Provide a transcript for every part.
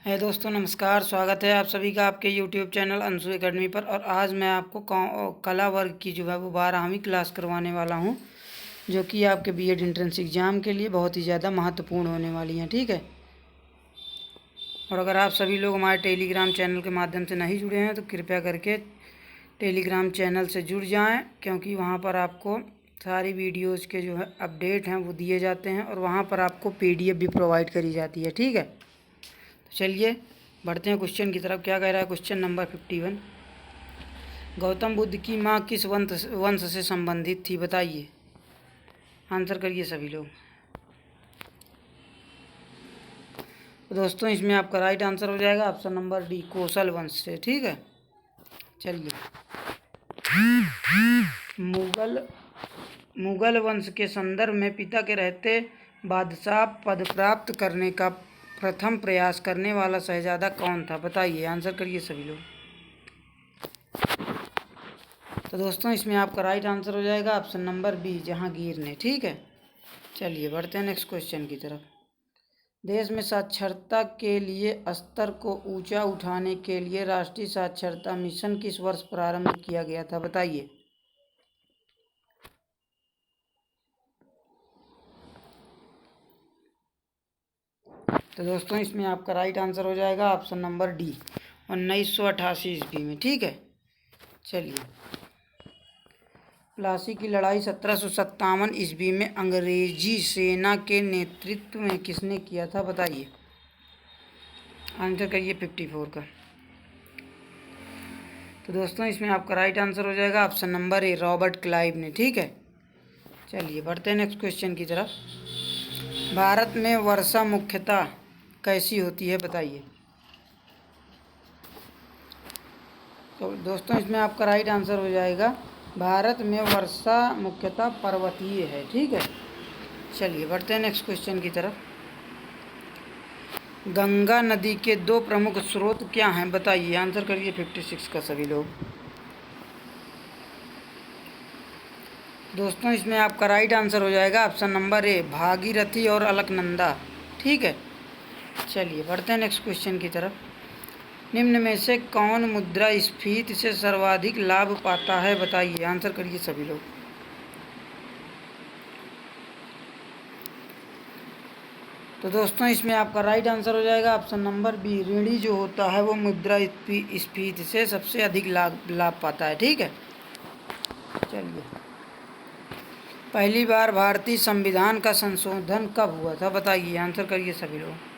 है दोस्तों, नमस्कार। स्वागत है आप सभी का आपके यूट्यूब चैनल अंशु एकेडमी पर। और आज मैं आपको कला वर्ग की जो है वो 12वीं क्लास करवाने वाला हूं, जो कि आपके बीएड एंट्रेंस एग्ज़ाम के लिए बहुत ही ज़्यादा महत्वपूर्ण होने वाली हैं। ठीक है। और अगर आप सभी लोग हमारे टेलीग्राम चैनल के माध्यम से नहीं जुड़े हैं तो कृपया करके टेलीग्राम चैनल से जुड़ जाएँ, क्योंकि वहाँ पर आपको सारी वीडियोज़ के जो है अपडेट हैं वो दिए जाते हैं और वहाँ पर आपको PDF भी प्रोवाइड करी जाती है। ठीक है। चलिए बढ़ते हैं क्वेश्चन की तरफ। क्या कह रहा है क्वेश्चन नंबर 51। गौतम बुद्ध की माँ किस वंश से संबंधित थी, बताइए। आंसर करिए सभी लोग। तो दोस्तों इसमें आपका राइट आंसर हो जाएगा ऑप्शन नंबर डी, कौशल वंश से। ठीक है। चलिए, मुगल वंश के संदर्भ में पिता के रहते बादशाह पद प्राप्त करने का प्रथम प्रयास करने वाला शहजादा कौन था, बताइए। आंसर करिए सभी लोग। तो दोस्तों इसमें आपका राइट आंसर हो जाएगा ऑप्शन नंबर बी, जहांगीर ने। ठीक है। चलिए बढ़ते हैं नेक्स्ट क्वेश्चन की तरफ। देश में साक्षरता के लिए स्तर को ऊंचा उठाने के लिए राष्ट्रीय साक्षरता मिशन किस वर्ष प्रारंभ किया गया था, बताइए। तो दोस्तों इसमें आपका राइट आंसर हो जाएगा ऑप्शन नंबर डी, 1988 ईस्वी में। ठीक है। चलिए, प्लासी की लड़ाई 1757 ईस्वी में अंग्रेजी सेना के नेतृत्व में किसने किया था, बताइए। आंसर करिए 54 का। तो दोस्तों इसमें आपका राइट आंसर हो जाएगा option number A, Robert Clive ने। ठीक है। चलिए बढ़ते हैं नेक्स्ट क्वेश्चन की तरफ। भारत में वर्षा मुख्यतः कैसी होती है, बताइए। तो दोस्तों इसमें आपका राइट आंसर हो जाएगा, भारत में वर्षा मुख्यतः पर्वतीय है। ठीक है। चलिए बढ़ते हैं नेक्स्ट क्वेश्चन की तरफ। गंगा नदी के दो प्रमुख स्रोत क्या हैं, बताइए। आंसर करिए 56 का सभी लोग। दोस्तों इसमें आपका राइट आंसर हो जाएगा ऑप्शन नंबर ए, भागीरथी और अलकनंदा। ठीक है। चलिए बढ़ते हैं नेक्स्ट क्वेश्चन की तरफ। निम्न में से कौन मुद्रास्फीति से सर्वाधिक लाभ पाता है, बताइए। आंसर करिए सभी लोग। तो दोस्तों इसमें आपका राइट आंसर हो जाएगा ऑप्शन नंबर बी, ऋणी जो होता है वो मुद्रास्फीति से सबसे अधिक लाभ पाता है। ठीक है। चलिए, पहली बार भारतीय संविधान का संशोधन कब हुआ था, बताइए। आंसर करिए सभी लोग।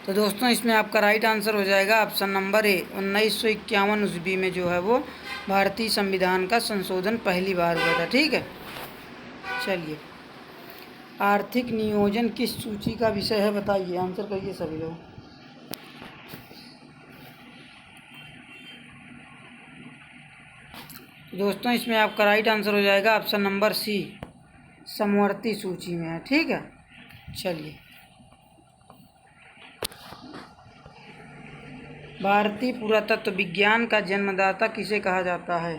तो दोस्तों इसमें आपका राइट आंसर हो जाएगा ऑप्शन नंबर ए, 1951 ईस्वी में जो है वो भारतीय संविधान का संशोधन पहली बार हुआ था। ठीक है। चलिए, आर्थिक नियोजन किस सूची का विषय है, बताइए। आंसर करिए सभी लोग। दोस्तों इसमें आपका राइट आंसर हो जाएगा ऑप्शन नंबर सी, समवर्ती सूची में है। ठीक है। चलिए, भारतीय पुरातत्व विज्ञान का जन्मदाता किसे कहा जाता है।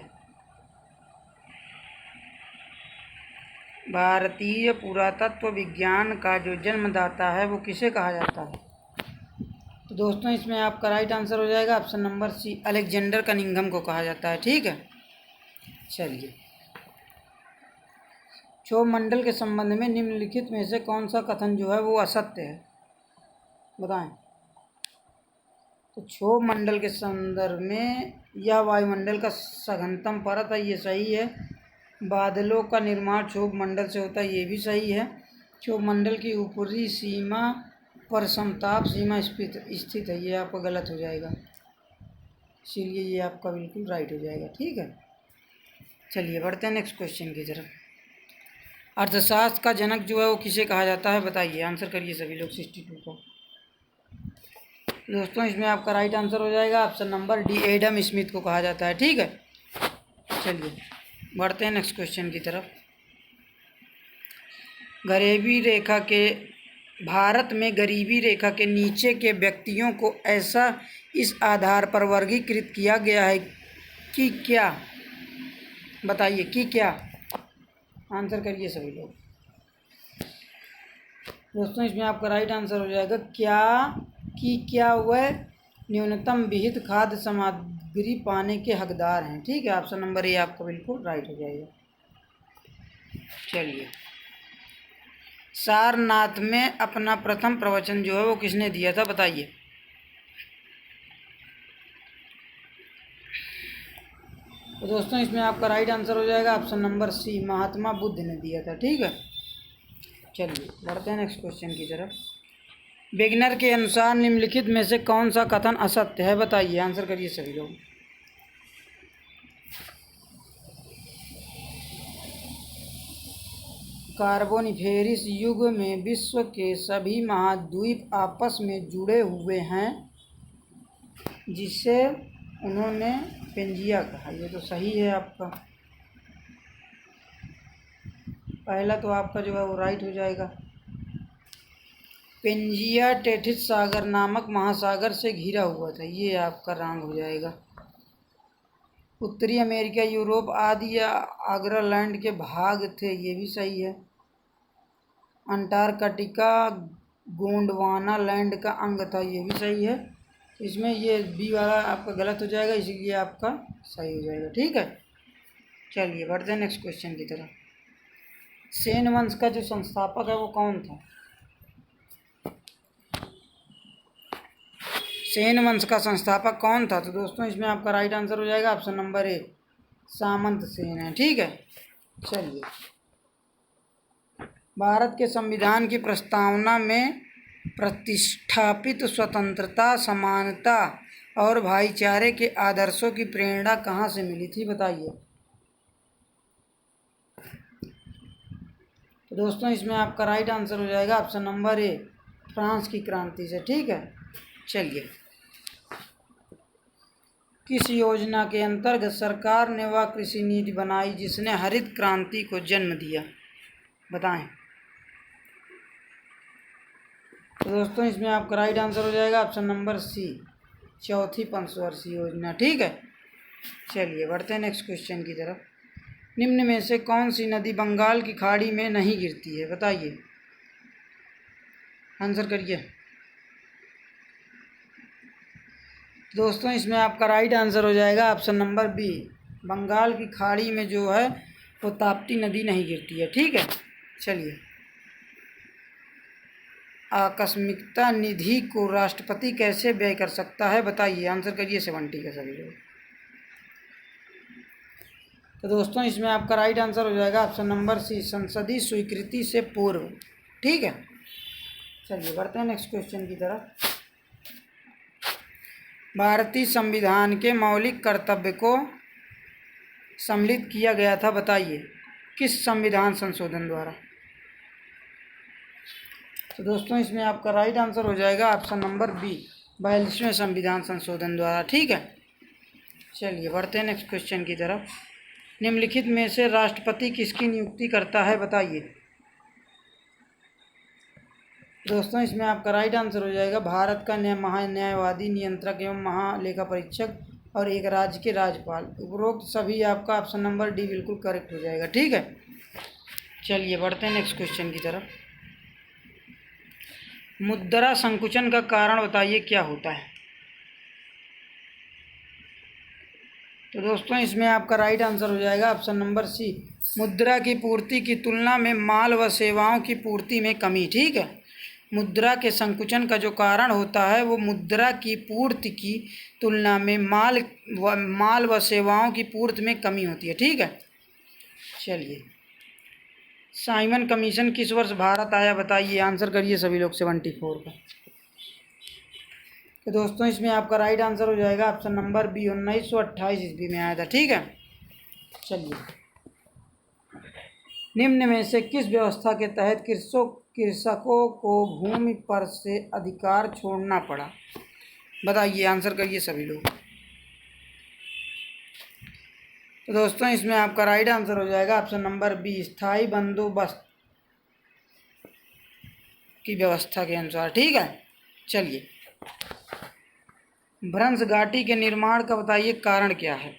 भारतीय पुरातत्व विज्ञान का जो जन्मदाता है वो किसे कहा जाता है। तो दोस्तों इसमें आपका राइट आंसर हो जाएगा option number C, Alexander Cunningham को कहा जाता है। ठीक है। चलिए, क्षोभ मंडल के संबंध में निम्नलिखित में से कौन सा कथन जो है वो असत्य है, बताएं। तो क्षोभ मंडल के संदर्भ में यह वायुमंडल का सघनतम परत है, ये सही है। बादलों का निर्माण क्षोभ मंडल से होता है, ये भी सही है। क्षोभ मंडल की ऊपरी सीमा पर समताप सीमा स्थित है, ये आपका गलत हो जाएगा, इसीलिए ये आपका बिल्कुल राइट हो जाएगा। ठीक है। चलिए बढ़ते हैं नेक्स्ट क्वेश्चन की तरफ। अर्थशास्त्र का जनक जो है वो किसे कहा जाता है, बताइए। आंसर करिए सभी लोग 62 को। दोस्तों इसमें आपका राइट आंसर हो जाएगा option number D, Adam Smith को कहा जाता है। ठीक है। चलिए बढ़ते हैं नेक्स्ट क्वेश्चन की तरफ। गरीबी रेखा के भारत में गरीबी रेखा के नीचे के व्यक्तियों को ऐसा इस आधार पर वर्गीकृत किया गया है कि क्या, बताइए कि क्या। आंसर करिए सभी लोग। दोस्तों इसमें आपका राइट आंसर हो जाएगा क्या वह न्यूनतम विहित खाद्य सामग्री पाने के हकदार हैं। ठीक है, ऑप्शन नंबर ए आपका बिल्कुल राइट हो जाएगा। चलिए, सारनाथ में अपना प्रथम प्रवचन जो है वो किसने दिया था, बताइए। तो दोस्तों इसमें आपका राइट आंसर हो जाएगा ऑप्शन नंबर सी, महात्मा बुद्ध ने दिया था। ठीक है, चलिए बढ़ते हैं नेक्स्ट क्वेश्चन की तरफ। बिगनर के अनुसार निम्नलिखित में से कौन सा कथन असत्य है, बताइए। आंसर करिए सभी लोग। कार्बोनिफेरस युग में विश्व के सभी महाद्वीप आपस में जुड़े हुए हैं, जिसे उन्होंने पेंजिया कहा। ये तो सही है आपका, पहला तो आपका जो है वो राइट हो जाएगा। पेंजिया टेथिस सागर नामक महासागर से घिरा हुआ था, ये आपका रॉन्ग हो जाएगा। उत्तरी अमेरिका, यूरोप आदि या अग्रलैंड के भाग थे, ये भी सही है। अंटार्कटिका गोंडवाना लैंड का अंग था, ये भी सही है। इसमें ये बी वाला आपका गलत हो जाएगा, इसीलिए आपका सही हो जाएगा। ठीक है, चलिए बढ़ते हैं नेक्स्ट क्वेश्चन की तरफ। सेन वंश का जो संस्थापक है वो कौन था? सेन वंश का संस्थापक कौन था? तो दोस्तों इसमें आपका राइट आंसर हो जाएगा ऑप्शन नंबर ए, सामंत सेन है। ठीक है, चलिए, भारत के संविधान की प्रस्तावना में प्रतिष्ठापित स्वतंत्रता, समानता और भाईचारे के आदर्शों की प्रेरणा कहाँ से मिली थी, बताइए। तो दोस्तों इसमें आपका राइट आंसर हो जाएगा ऑप्शन नंबर ए, फ्रांस की क्रांति से। ठीक है, चलिए, किस योजना के अंतर्गत सरकार ने वह कृषि नीति बनाई जिसने हरित क्रांति को जन्म दिया, बताएं। तो दोस्तों इसमें आपका राइट आंसर हो जाएगा ऑप्शन नंबर सी, चौथी पंचवर्षीय योजना। ठीक है, चलिए बढ़ते हैं नेक्स्ट क्वेश्चन की तरफ। निम्न में से कौन सी नदी बंगाल की खाड़ी में नहीं गिरती है, बताइए। आंसर करिए। दोस्तों इसमें आपका राइट आंसर हो जाएगा ऑप्शन नंबर बी, बंगाल की खाड़ी में जो है वो ताप्ती नदी नहीं गिरती है। ठीक है, चलिए, आकस्मिकता निधि को राष्ट्रपति कैसे व्यय कर सकता है, बताइए। आंसर करिए 70 का सभी लोग। तो दोस्तों इसमें आपका राइट आंसर हो जाएगा ऑप्शन नंबर सी, संसदीय स्वीकृति से पूर्व। ठीक है, चलिए बढ़ते हैं नेक्स्ट क्वेश्चन की तरफ। भारतीय संविधान के मौलिक कर्तव्य को सम्मिलित किया गया था, बताइए, किस संविधान संशोधन द्वारा। तो दोस्तों इसमें आपका राइट आंसर हो जाएगा ऑप्शन नंबर बी, 42वें संविधान संशोधन द्वारा। ठीक है, चलिए बढ़ते हैं नेक्स्ट क्वेश्चन की तरफ। निम्नलिखित में से राष्ट्रपति किसकी नियुक्ति करता है, बताइए। दोस्तों इसमें आपका राइट आंसर हो जाएगा भारत का महान्यायवादी, नियंत्रक एवं महालेखा परीक्षक और एक राज्य के राज्यपाल। उपरोक्त सभी आपका ऑप्शन नंबर डी बिल्कुल करेक्ट हो जाएगा। ठीक है, चलिए बढ़ते हैं नेक्स्ट क्वेश्चन की तरफ। मुद्रा संकुचन का कारण बताइए क्या होता है। तो दोस्तों इसमें आपका राइट आंसर हो जाएगा ऑप्शन नंबर सी, मुद्रा की पूर्ति की तुलना में माल व सेवाओं की पूर्ति में कमी। ठीक है, मुद्रा के संकुचन का जो कारण होता है वो मुद्रा की पूर्ति की तुलना में माल व सेवाओं की पूर्ति में कमी होती है। ठीक है, चलिए, साइमन कमीशन किस वर्ष भारत आया, बताइए। आंसर करिए सभी लोग 74 का। तो दोस्तों इसमें आपका राइट आंसर हो जाएगा ऑप्शन नंबर बी, 1928 ईस्वी में आया था। ठीक है, चलिए, निम्न में से किस व्यवस्था के तहत कृषकों को भूमि पर से अधिकार छोड़ना पड़ा, बताइए। आंसर करिए सभी लोग। तो दोस्तों इसमें आपका राइट आंसर हो जाएगा ऑप्शन नंबर बी, स्थायी बंदोबस्त की व्यवस्था के अनुसार। ठीक है, चलिए, भ्रंश घाटी के निर्माण का बताइए कारण क्या है।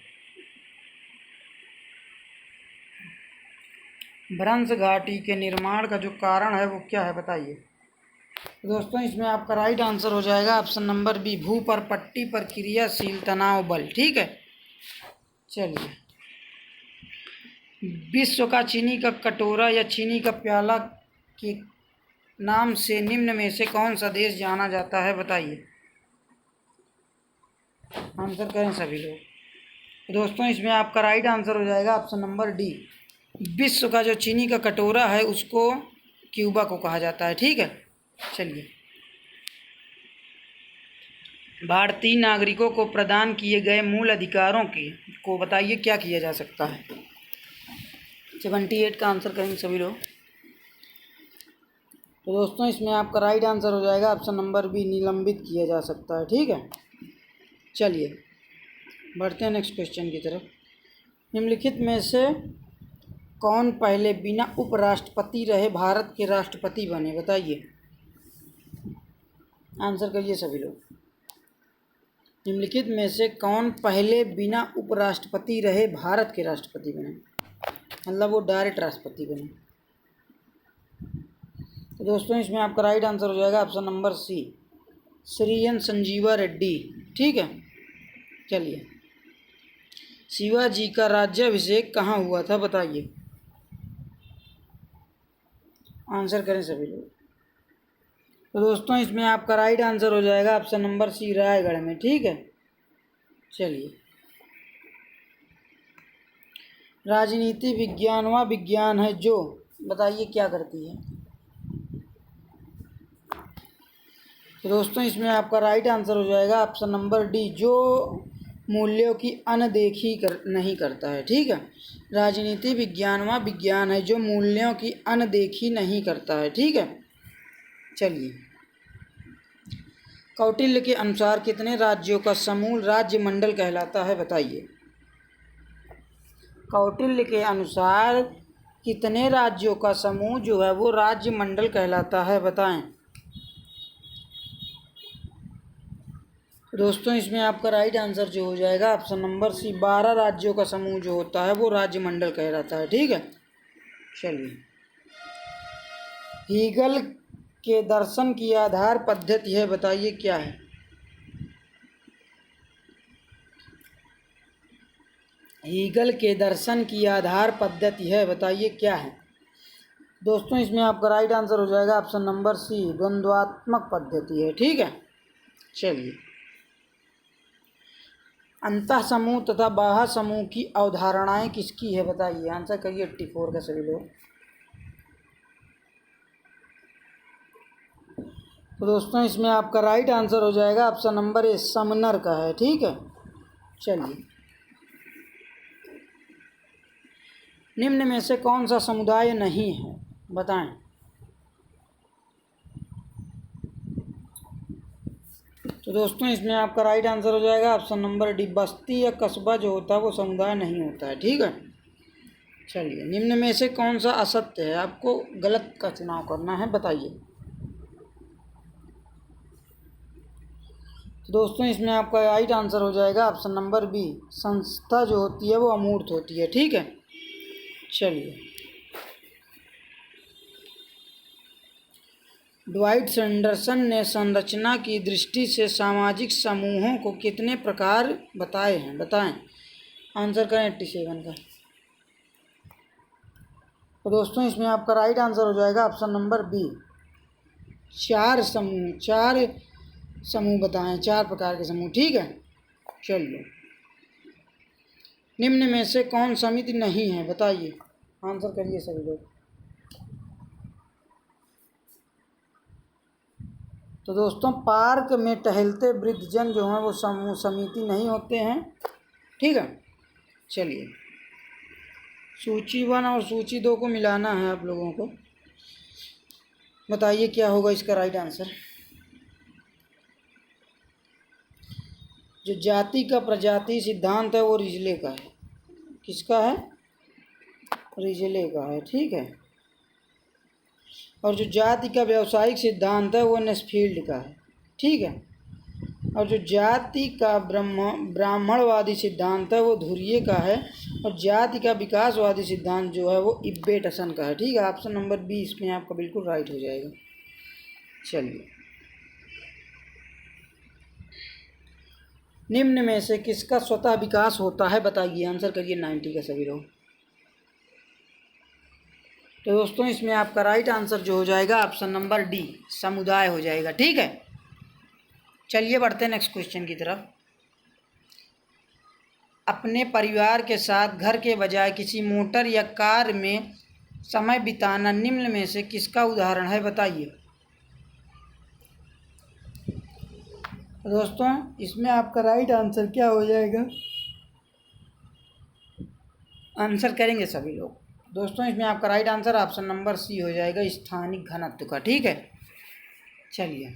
भ्रंश घाटी के निर्माण का जो कारण है वो क्या है, बताइए। दोस्तों इसमें आपका राइट आंसर हो जाएगा ऑप्शन नंबर बी, भू पर पट्टी पर क्रियाशील तनाव बल। ठीक है, चलिए। विश्व का चीनी का कटोरा या चीनी का प्याला के नाम से निम्न में से कौन सा देश जाना जाता है, बताइए। आंसर करें सभी लोग। दोस्तों इसमें आपका राइट आंसर हो जाएगा ऑप्शन नंबर डी, विश्व का जो चीनी का कटोरा है उसको क्यूबा को कहा जाता है। ठीक है, चलिए। भारतीय नागरिकों को प्रदान किए गए मूल अधिकारों को बताइए क्या किया जा सकता है। 78 का आंसर करेंगे सभी लोग। तो दोस्तों इसमें आपका राइट आंसर हो जाएगा ऑप्शन नंबर बी, निलंबित किया जा सकता है। ठीक है, चलिए बढ़ते हैं नेक्स्ट क्वेश्चन की तरफ। निम्नलिखित में से कौन पहले बिना उपराष्ट्रपति रहे भारत के राष्ट्रपति बने, बताइए। आंसर करिए सभी लोग। निम्नलिखित में से कौन पहले बिना उपराष्ट्रपति रहे भारत के राष्ट्रपति बने, मतलब वो डायरेक्ट राष्ट्रपति बने। तो दोस्तों इसमें आपका राइट आंसर हो जाएगा option number C, Shri N Sanjeeva Reddy. ठीक है, चलिए। शिवाजी का राज्याभिषेक कहाँ हुआ था, बताइए। आंसर करें सभी लोग। तो दोस्तों इसमें आपका राइट आंसर हो जाएगा ऑप्शन नंबर सी, रायगढ़ में। ठीक है, चलिए। राजनीति विज्ञान वह विज्ञान है जो, बताइए क्या करती है। तो दोस्तों इसमें आपका राइट आंसर हो जाएगा ऑप्शन नंबर डी, जो मूल्यों की अनदेखी नहीं करता है। ठीक है, राजनीति विज्ञान वह विज्ञान है जो मूल्यों की अनदेखी नहीं करता है। ठीक है, चलिए। कौटिल्य के अनुसार कितने राज्यों का समूह राज्य मंडल कहलाता है, बताइए। कौटिल्य के अनुसार कितने राज्यों का समूह जो है वो राज्य मंडल कहलाता है, बताएं। दोस्तों इसमें आपका राइट आंसर जो हो जाएगा ऑप्शन नंबर सी, 12 राज्यों का समूह जो होता है वो राज्य मंडल कहलाता है। ठीक है, चलिए। हीगल के दर्शन की आधार पद्धति है, बताइए क्या है। हीगल के दर्शन की आधार पद्धति है, बताइए क्या है। दोस्तों इसमें आपका राइट आंसर हो जाएगा ऑप्शन नंबर सी, द्वंद्वात्मक पद्धति है। ठीक है, चलिए। अंतः समूह तथा बाह्य समूह की अवधारणाएं किसकी है, बताइए। आंसर करिए 84 का सभी लोग। तो दोस्तों इसमें आपका राइट आंसर हो जाएगा ऑप्शन नंबर ए, समनर का है। ठीक है, चलिए। निम्न में से कौन सा समुदाय नहीं है, बताएं। तो दोस्तों इसमें आपका राइट आंसर हो जाएगा ऑप्शन नंबर डी, बस्ती या कस्बा जो होता है वो समुदाय नहीं होता है। ठीक है, चलिए। निम्न में से कौन सा असत्य है, आपको गलत का चुनाव करना है, बताइए। तो दोस्तों इसमें आपका राइट आंसर हो जाएगा ऑप्शन नंबर बी, संस्था जो होती है वो अमूर्त होती है। ठीक है, चलिए। ड्वाइट सैंडरसन ने संरचना की दृष्टि से सामाजिक समूहों को कितने प्रकार बताए हैं, बताएं। आंसर करें 87 का। तो दोस्तों इसमें आपका राइट आंसर हो जाएगा ऑप्शन नंबर बी, 4 समूह बताएं, 4 प्रकार के समूह। ठीक है, चलिए। निम्न में से कौन समिति नहीं है, बताइए। आंसर करिए सभी लोग। तो दोस्तों पार्क में टहलते वृद्धजन जो हैं वो समूह समिति नहीं होते हैं। ठीक है, चलिए। सूची 1 और सूची 2 को मिलाना है आप लोगों को, बताइए क्या होगा इसका राइट आंसर। जो जाति का प्रजाति सिद्धांत है वो रिजले का है। किसका है, रिजले का है। ठीक है, और जो जाति का व्यावसायिक सिद्धांत है वो नेस्फील्ड का है। ठीक है, और जो जाति का ब्राह्मणवादी सिद्धांत है वो धुर्ये का है, और जाति का विकासवादी सिद्धांत जो है वो इब्बे टसन का है। ठीक है, ऑप्शन नंबर बी इसमें आपका बिल्कुल राइट हो जाएगा। चलिए, निम्न में से किसका स्वतः विकास होता है बताइए। आंसर करिए 90 का सभी लोग। तो दोस्तों इसमें आपका राइट आंसर जो हो जाएगा ऑप्शन नंबर डी, समुदाय हो जाएगा। ठीक है, चलिए बढ़ते हैं नेक्स्ट क्वेश्चन की तरफ। अपने परिवार के साथ घर के बजाय किसी मोटर या कार में समय बिताना निम्न में से किसका उदाहरण है बताइए। तो दोस्तों इसमें आपका राइट आंसर क्या हो जाएगा, आंसर करेंगे सभी लोग। दोस्तों इसमें आपका right answer option number C हो जाएगा, स्थानिक घनत्व का। ठीक है, चलिए,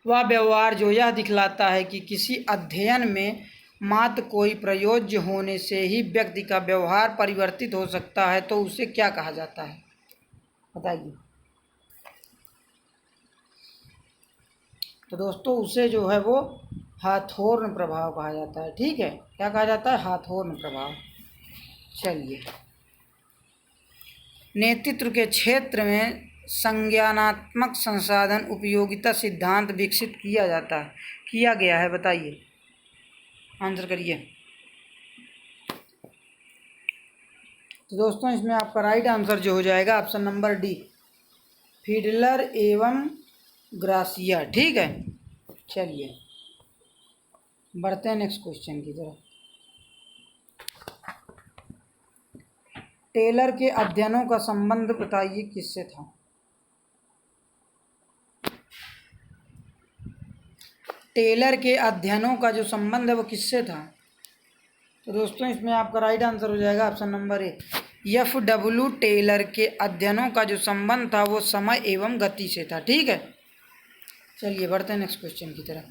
वह व्यवहार जो यह दिखलाता है कि किसी अध्ययन में मात्र कोई प्रयोज्य होने से ही व्यक्ति का व्यवहार परिवर्तित हो सकता है, तो उसे क्या कहा जाता है बताइए। तो दोस्तों उसे जो है वो हाथोर्न प्रभाव कहा जाता है। ठीक है, क्या कहा जाता है, हाथोर्न प्रभाव। चलिए, नेतृत्व के क्षेत्र में संज्ञानात्मक संसाधन उपयोगिता सिद्धांत विकसित किया गया है बताइए। आंसर करिए। तो दोस्तों इसमें आपका राइट आंसर जो हो जाएगा ऑप्शन नंबर डी, फीडलर एवं ग्रासिया। ठीक है, चलिए बढ़ते हैं नेक्स्ट क्वेश्चन की तरफ। टेलर के अध्ययनों का संबंध बताइए किससे था। टेलर के अध्ययनों का जो संबंध है वो किससे था। तो दोस्तों इसमें आपका राइट आंसर हो जाएगा option number A, F.W. Taylor के अध्ययनों का जो संबंध था वो समय एवं गति से था। ठीक है, चलिए बढ़ते हैं नेक्स्ट क्वेश्चन की तरफ।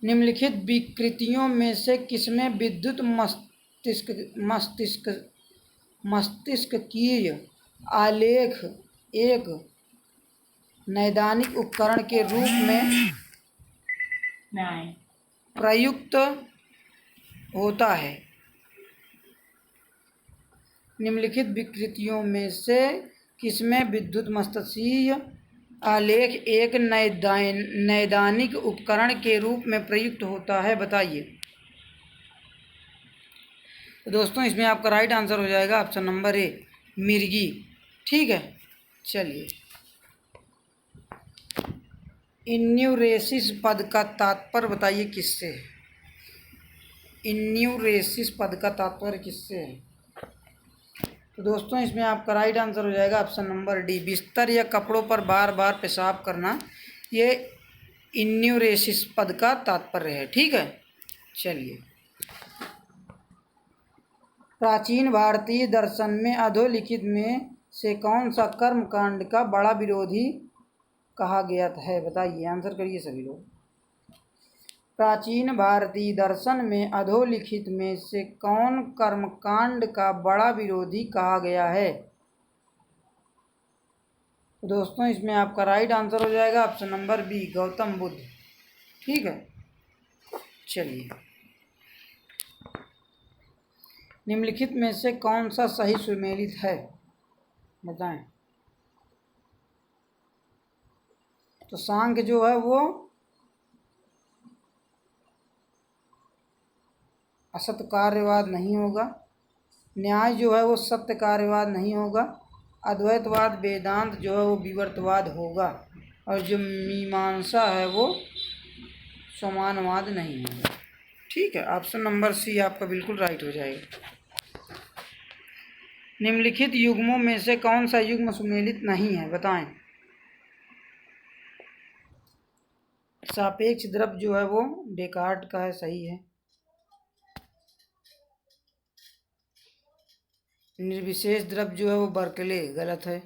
निम्नलिखित विकृतियों में से किसमें विद्युत मस्तिष्कीय आलेख एक नैदानिक उपकरण के रूप में प्रयुक्त होता है। निम्नलिखित विकृतियों में से किसमें विद्युत मस्तिष्कीय आलेख एक नैदानिक उपकरण के रूप में प्रयुक्त होता है बताइए। तो दोस्तों इसमें आपका राइट आंसर हो जाएगा ऑप्शन नंबर ए, मिर्गी। ठीक है, चलिए, इन्यूरेसिस पद का तात्पर्य बताइए किससे है। इन्यूरेसिस पद का तात्पर्य किससे है। तो दोस्तों इसमें आपका राइट आंसर हो जाएगा ऑप्शन नंबर डी, बिस्तर या कपड़ों पर बार बार पेशाब करना, ये इन्यूरेसिस पद का तात्पर्य है। ठीक है, चलिए, प्राचीन भारतीय दर्शन में अधोलिखित में से कौन सा कर्मकांड का बड़ा विरोधी कहा गया है बताइए। आंसर करिए सभी लोग। प्राचीन भारतीय दर्शन में अधोलिखित में से कौन कर्मकांड का बड़ा विरोधी कहा गया है। तो दोस्तों इसमें आपका राइट आंसर हो जाएगा option number B, Gautam Buddha. ठीक है, चलिए, निम्नलिखित में से कौन सा सही सुमेलित है बताएं। तो सांख्य जो है वो असत कार्यवाद नहीं होगा, न्याय जो है वो सत्य कार्यवाद नहीं होगा, अद्वैतवाद वेदांत जो है वो विवर्तवाद होगा, और जो मीमांसा है वो समानवाद नहीं होगा। ठीक है, ऑप्शन नंबर सी आपका बिल्कुल राइट हो जाएगा। निम्नलिखित युग्मों में से कौन सा युग्म सुमेलित नहीं है बताएं। सापेक्ष द्रव्य जो है वो डेकार्ट का है, सही है। निर्विशेष द्रव्य जो है वो बर्कले, गलत है।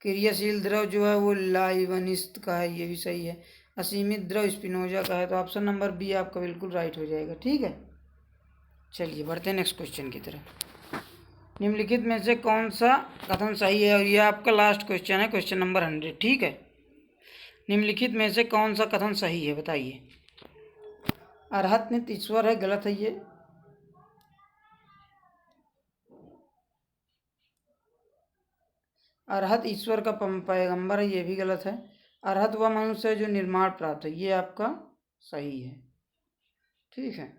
क्रियाशील द्रव्य जो है वो लाइवनिस्त का है, ये भी सही है। असीमित द्रव्य स्पिनोजा का है। तो ऑप्शन नंबर बी आपका बिल्कुल राइट हो जाएगा। ठीक है, चलिए बढ़ते हैं नेक्स्ट क्वेश्चन की तरफ। निम्नलिखित में से कौन सा कथन सही है, और ये आपका लास्ट क्वेश्चन है, क्वेश्चन नंबर 100। ठीक है, निम्नलिखित में से कौन सा कथन सही है बताइए। अरहत नित्य ईश्वर है, गलत है ये। अरहत ईश्वर का पैगंबर है, ये भी गलत है। अर्हत वह मनुष्य जो निर्माण प्राप्त है, ये आपका सही है। ठीक है,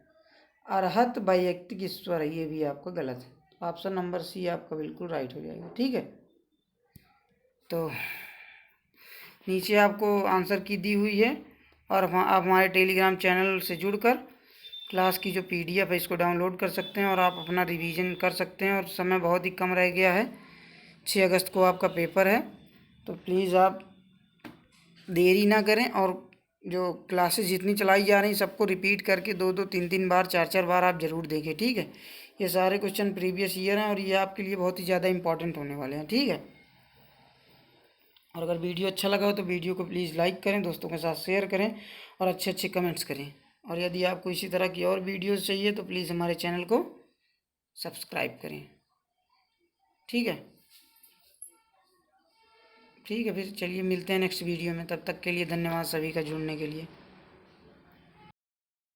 अर्हत वैयक्तिक ईश्वर है, ये भी आपका गलत है। ऑप्शन नंबर सी आपका बिल्कुल राइट हो जाएगा। ठीक है, तो नीचे आपको आंसर की दी हुई है, और आप हमारे टेलीग्राम चैनल से जुड़कर क्लास की जो PDF है इसको डाउनलोड कर सकते हैं और आप अपना रिवीजन कर सकते हैं। और समय बहुत ही कम रह गया है, 6 अगस्त को आपका पेपर है, तो प्लीज़ आप देरी ना करें और जो क्लासेस जितनी चलाई जा रही सबको रिपीट करके 2-2, 3-3 बार, 4-4 बार आप ज़रूर देखें। ठीक है, ये सारे क्वेश्चन प्रीवियस ईयर हैं और ये आपके लिए बहुत ही ज़्यादा इंपॉर्टेंट होने वाले हैं। ठीक है, और अगर वीडियो अच्छा लगा हो तो वीडियो को प्लीज़ लाइक करें, दोस्तों के साथ शेयर करें और अच्छे अच्छे कमेंट्स करें। और यदि आपको इसी तरह की और वीडियोस चाहिए तो प्लीज़ हमारे चैनल को सब्सक्राइब करें। ठीक है, ठीक है, फिर चलिए मिलते हैं नेक्स्ट वीडियो में। तब तक के लिए धन्यवाद सभी का जुड़ने के लिए।